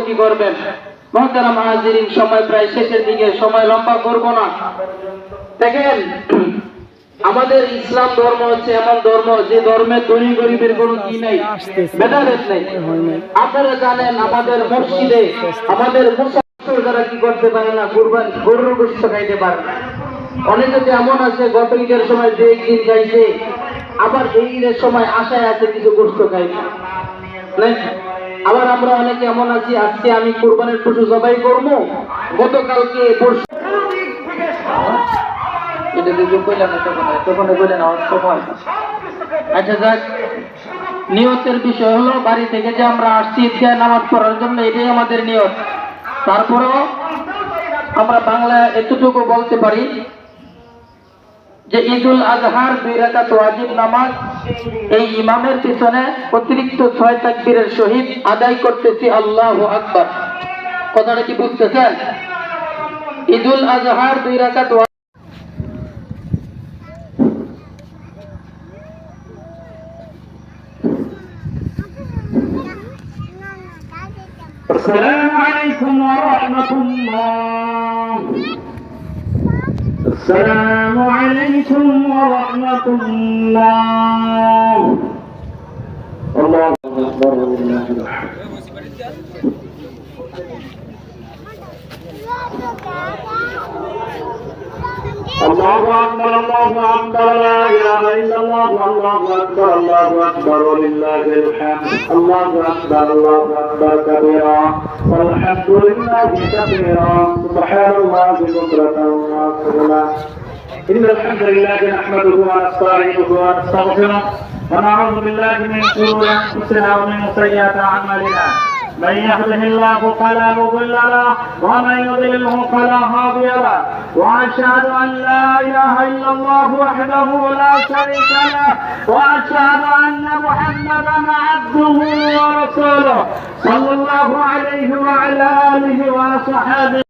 কি করবেন মহতারাম হাজিরিন, সময় প্রায় শেষের দিকে, সময় লম্বা করব না। দেখেন, আমাদের ইসলাম ধর্ম হচ্ছে এমন ধর্ম যে ধর্মে ধনী গরিবের কোনো কি নাই, ভেদাভেদ নেই। আপনারা জানেন আমাদের মসজিদে আমাদের মুসলমান যারা কি করতে পারে না, কুরবানি গরুর গোশত খাইতে পারে না। অনেকে তো এমন আছে গত ঈদের সময় যে একদিন খাইছে, আবার এই ঈদের সময় আশায় আছে কিছু গোশত খাইছে। আবার আমরা অনেকে এমন আছি, আজকে আমি কুরবানির পশু জবাই করবো, গতকালকে পরশু আচ্ছা যাক, নিয়তের বিষয় হলো বাড়ি থেকে যে আমরা আসছি ঈদগাহে নামাজ পড়ার জন্য, এটাই আমাদের নিয়ত। তারপরেও আমরা বাংলা এতটুকু বলতে পারি যে ঈদুল আজহার 2 রাকাত ওয়াজিব নামাজ এই ইমামের পিছনে অতিরিক্ত 6 তাকবীরের সহিত আদায় করতেছি আল্লাহু আকবার। কথাটা কি বুঝতেছেন? ঈদুল আজহার 2 রাকাত السلام عليكم ورحمة الله. السلام عليكم ورحمة الله. الله أكبر ولله الحمد. الله أكبر الله أكبر لا إله إلا الله الله أكبر الله أكبر ولله الحمد. الله أكبر كبيرا والحمد لله كثيرا سبحان الله بكرة وأصيلا. إن الحمد لله نحمده ونستعينه ونستغفره ونعوذ بالله من شرور أنفسنا ومن سيئات أعمالنا. من يهده الله فلا مضل له ومن يضلله فلا هادي له واشهد ان لا اله الا الله وحده لا شريك له واشهد ان محمدا عبده ورسوله صلى الله عليه وعلى اله وصحبه